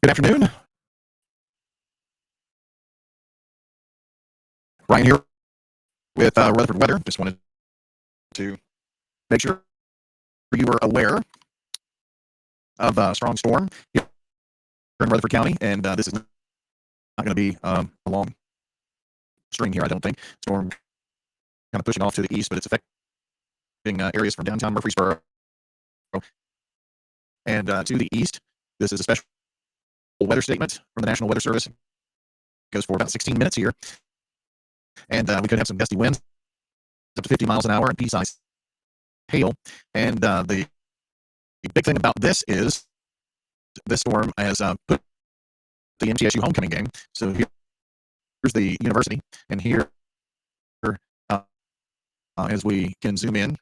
Good afternoon. Ryan here with Rutherford Weather. Just wanted to make sure you were aware of a strong storm here in Rutherford County, and this is not going to be a long string here, I don't think. Storm kind of pushing off to the east, but it's affecting areas from downtown Murfreesboro and to the east. This is a special weather statement from the National Weather Service. It goes for about 16 minutes here, and we could have some gusty winds up to 50 miles an hour and pea-sized hail. And the big thing about this is this storm has put the MTSU homecoming game. So here's the university, and here, as we can zoom in,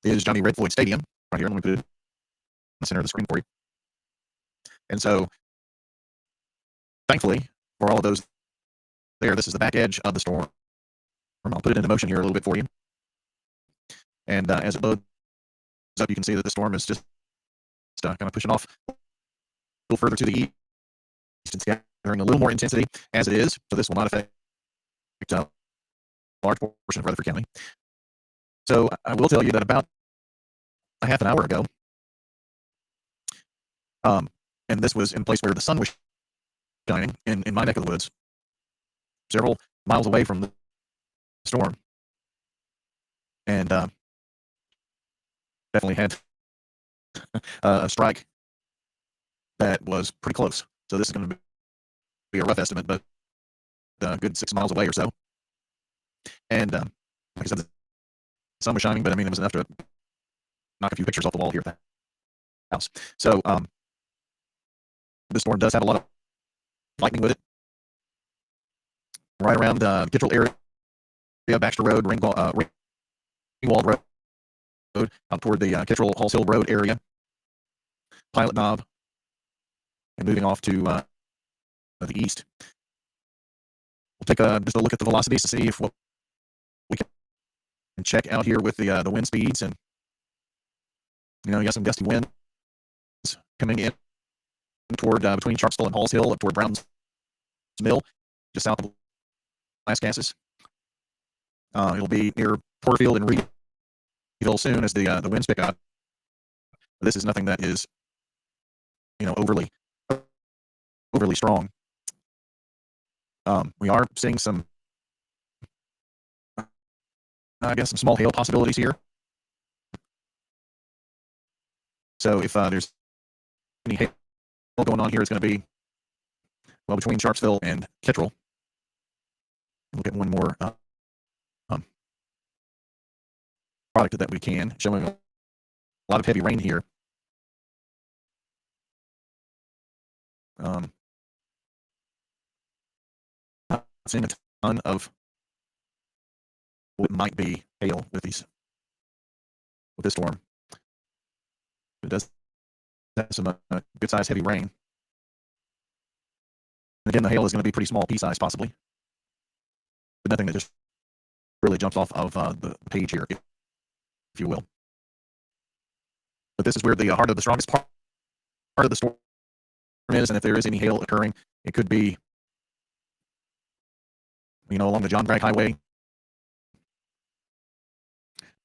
is Johnny Red Floyd Stadium right here. Let me put it in the center of the screen for you. And so, thankfully, for all of those there, this is the back edge of the storm. I'll put it into motion here a little bit for you. And as it loads up, you can see that the storm is just kind of pushing off a little further to the east. It's gathering a little more intensity as it is, so this will not affect a large portion of Rutherford County. So I will tell you that about a half an hour ago, and this was in a place where the sun was shining in my neck of the woods, several miles away from the storm, and definitely had a strike that was pretty close. So this is going to be a rough estimate, but a good 6 miles away or so. And like I said, the sun was shining, but I mean, it was enough to knock a few pictures off the wall here at the house. So this storm does have a lot of lightning with it. Right around Kittrell area, Baxter Road, Ringwald Road, out toward the Kittrell Halls Hill Road area, Pilot Knob, and moving off to the east. We'll take just a look at the velocities to see if what we can check out here with the wind speeds. And you got some gusty winds coming in toward between Sharpsville and Halls Hill, up toward Brown's Mill, just south of Lascassas. It'll be near Porterfield and Reedville soon as the winds pick up. This is nothing that is overly strong. We are seeing some, some small hail possibilities here. So if there's any hail going on here, it's going to be between Sharpsville and Kittrell. Look at one more product that we can, showing a lot of heavy rain here. Not seeing a ton of what might be hail with this storm. It does have some good sized heavy rain. And again, the hail is going to be pretty small, pea size possibly, but nothing that just really jumps off of the page here, if you will. But this is where the heart of the strongest part of the storm is, and if there is any hail occurring, it could be along the John Bragg Highway.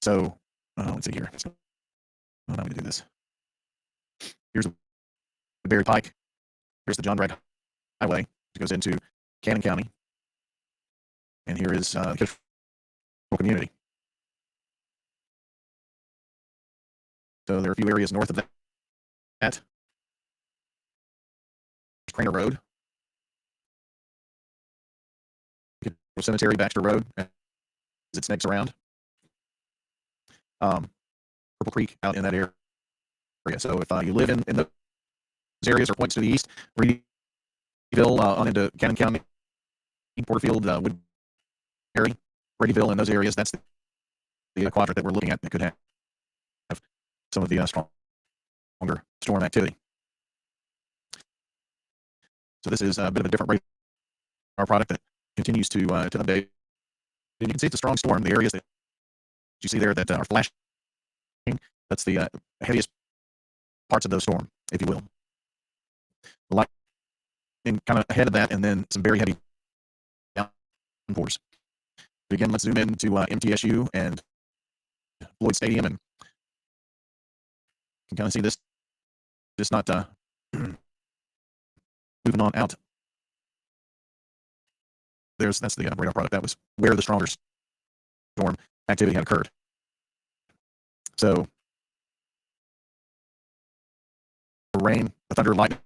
So let's see here. Allow me to do this. Here's the Berry Pike. Here's the John Bragg Highway. It goes into Cannon County, and here is the Kittrell community. So there are a few areas north of that. Craner Road, Cemetery, Baxter Road, as it snakes around. Purple Creek out in that area. So if you live in those areas or points to the east, Reedville on into Cannon County, Porterfield, Woodbury, Bradyville, and those areas, that's the quadrant that we're looking at that could have some of the stronger storm activity. So this is a bit of a different radar product that continues to update. And you can see it's a strong storm. The areas that you see there that are flashing, that's the heaviest parts of the storm, if you will. The lightning kind of ahead of that, and then some very heavy downpours. Again, let's zoom in to MTSU and Floyd Stadium, and you can kind of see this just not moving on out. That's the radar product. That was where the stronger storm activity had occurred. So the rain, the thunder, lightning,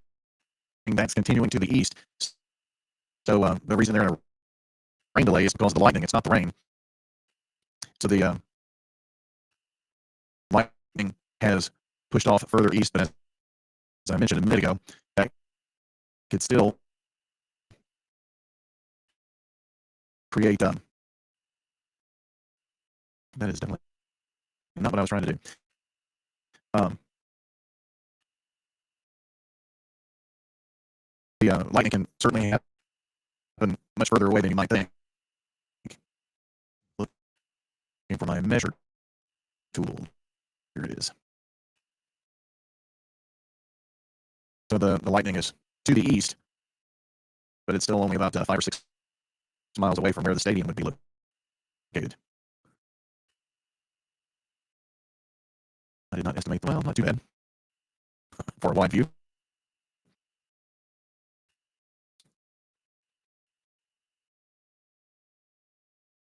that's continuing to the east. So the reason they're in a rain delay is because of the lightning. It's not the rain. So the lightning has pushed off further east, but as I mentioned a minute ago, that could still create. That is definitely not what I was trying to do. The lightning can certainly happen much further away than you might think. Looking for my measure tool. Here it is. So the lightning is to the east, but it's still only about 5 or 6 miles away from where the stadium would be located. I did not estimate, well, not too bad for a wide view.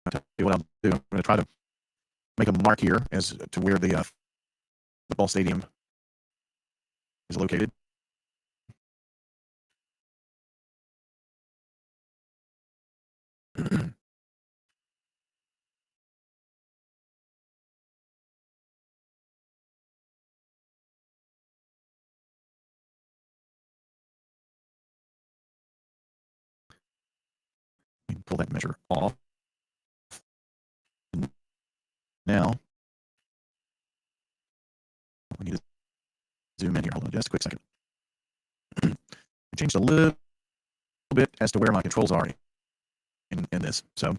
I'll tell you what I'll do. I'm going to try to make a mark here as to where the football stadium is located. Pull that measure off. Now, we need to zoom in here. Hold on just a quick second. I changed a little bit as to where my controls are in this. So,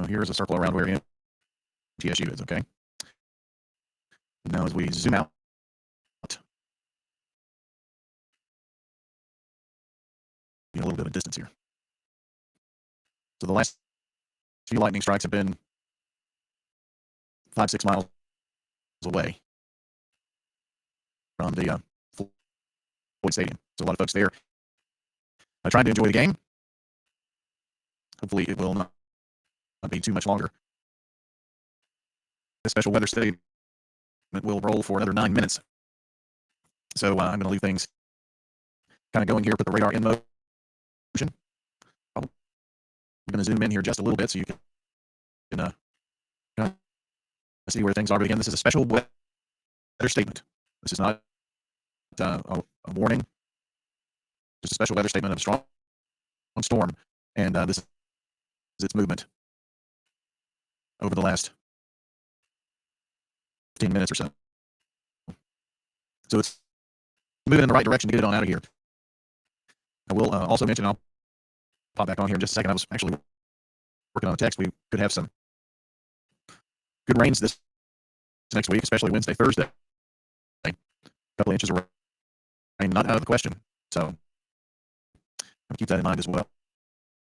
here's a circle around where MTSU is, okay? Now, as we zoom out, a little bit of distance here. So the last few lightning strikes have been 5, 6 miles away from the Floyd Stadium. So a lot of folks there trying to enjoy the game. Hopefully, it will not be too much longer. The special weather statement will roll for another 9 minutes. So I'm going to leave things kind of going here, put the radar in motion. I'm going to zoom in here just a little bit so you can kind of see where things are. But again, this is a special weather statement. This is not a warning. Just a special weather statement of a strong storm. And this is its movement over the last 15 minutes or so. So it's moving in the right direction to get it on out of here. I will also mention, I'll pop back on here in just a second. I was actually working on a text. We could have some good rains this next week, especially Wednesday, Thursday. A couple of inches of rain, not out of the question. So I'll keep that in mind as well.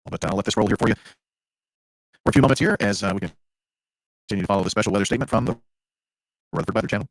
But I'll let this roll here for you for a few moments here as we continue to follow the special weather statement from the Rutherford Weather Channel.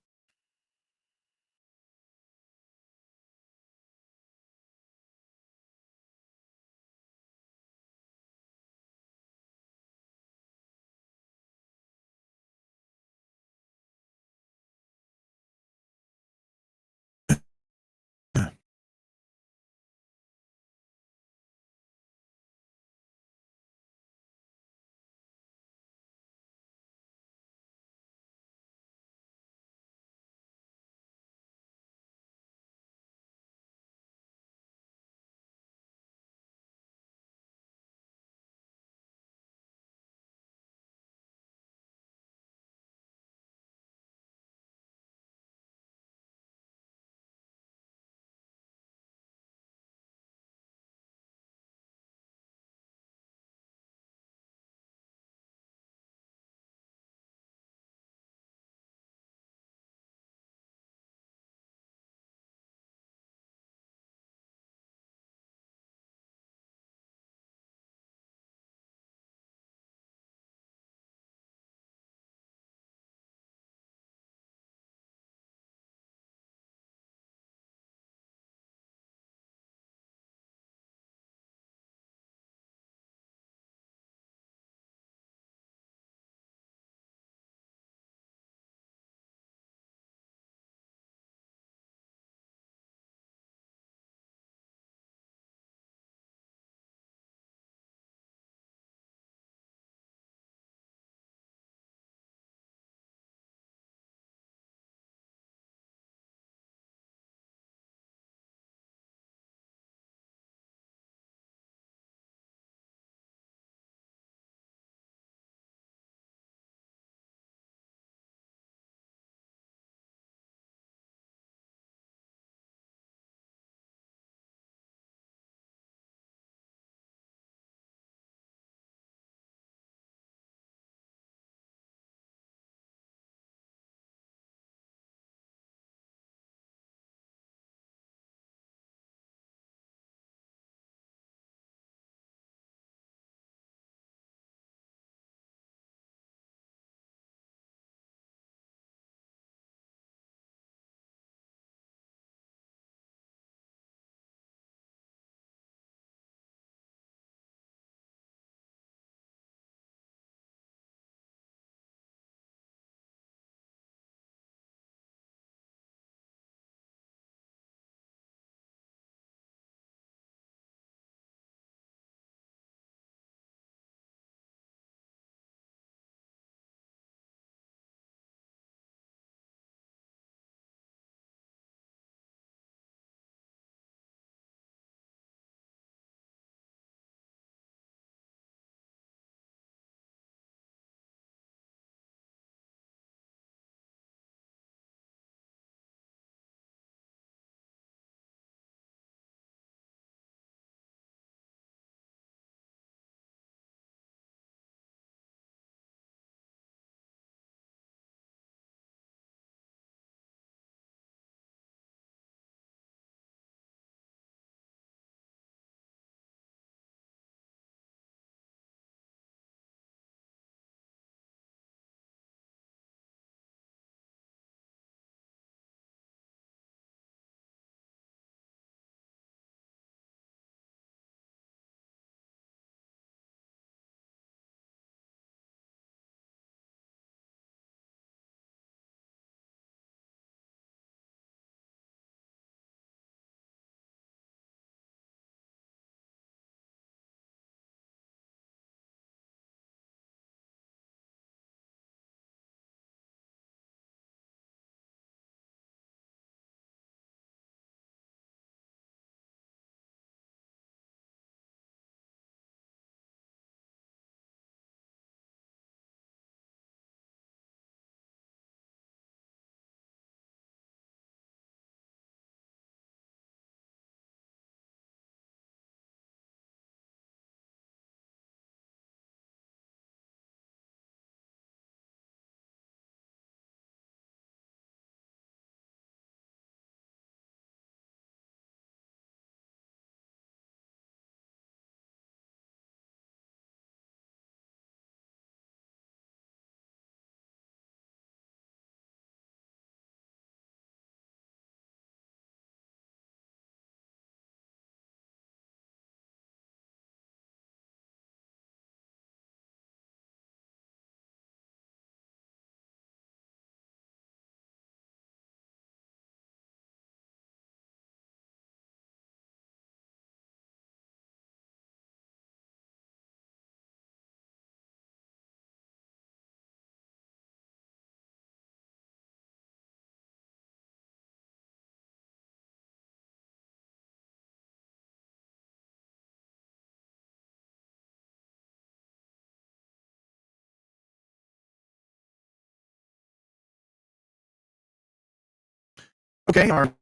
Okay, our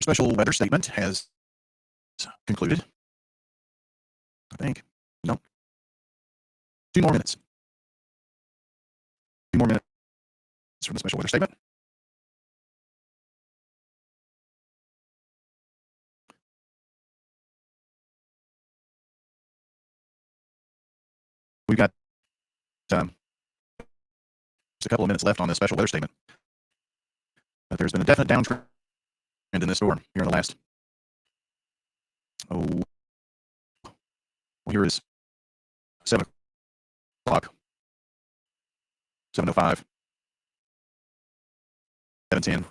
special weather statement has concluded. I think. No, 2 more minutes. 2 more minutes from the special weather statement. We've got just a couple of minutes left on this special weather statement. But there's been a definite downtrend in this storm here in the last. Well, here is 7 o'clock, 7:05, 7:10,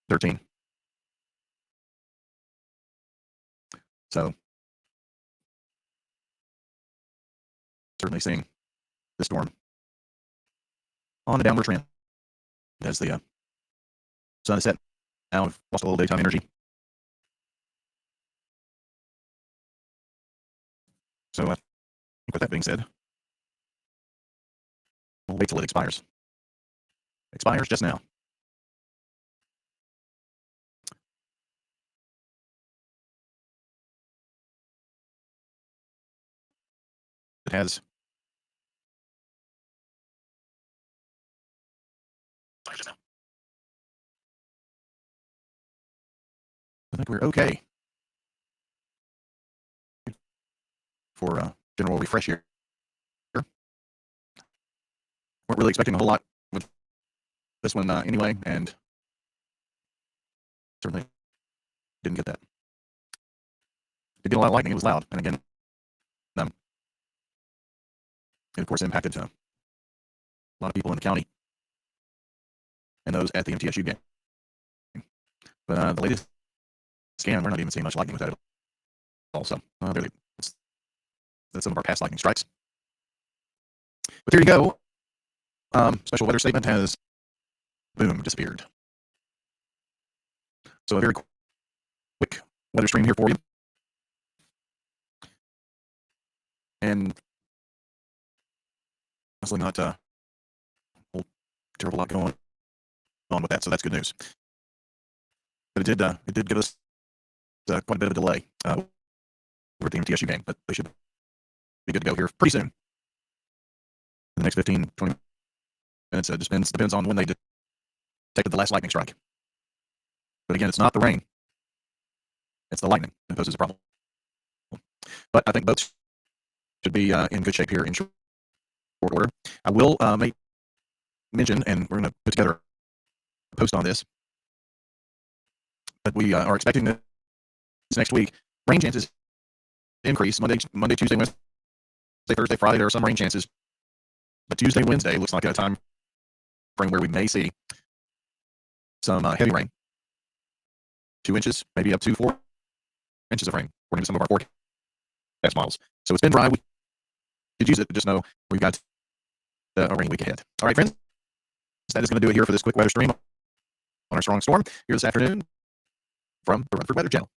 7:13. So certainly seeing the storm on a downward trend as the sun is set. Now we've lost a little daytime energy. So I think with that being said, we'll wait till it expires. Expires just now. It has. I think we're okay for general refresh here. Weren't really expecting a whole lot with this one anyway, and certainly didn't get that. Did get a lot of lightning. It was loud, and again, it of course impacted a lot of people in the county and those at the MTSU game. But the latest scan, we're not even seeing much lightning with that at all. So really, that's some of our past lightning strikes. But there you go. Special weather statement has, boom, disappeared. So a very quick weather stream here for you. And honestly not a whole terrible lot going on with that, so that's good news. But it did give us quite a bit of a delay over at the MTSU game, but they should be good to go here pretty soon. The next 15, 20 minutes just depends on when they detected the last lightning strike. But again, it's not the rain. It's the lightning that poses a problem. But I think both should be in good shape here in short order. I will make mention, and we're going to put together a post on this, but we are expecting this next week. Rain chances increase Monday, Tuesday, Wednesday, Thursday, Friday. There are some rain chances, but Tuesday, Wednesday looks like a time frame where we may see some heavy rain. 2 inches, maybe up to 4 inches of rain, according to some of our forecast models. So it's been dry. We could use it, but just know we've got a rainy week ahead. All right, friends, that is going to do it here for this quick weather stream on our strong storm here this afternoon from the Rutherford Weather Channel.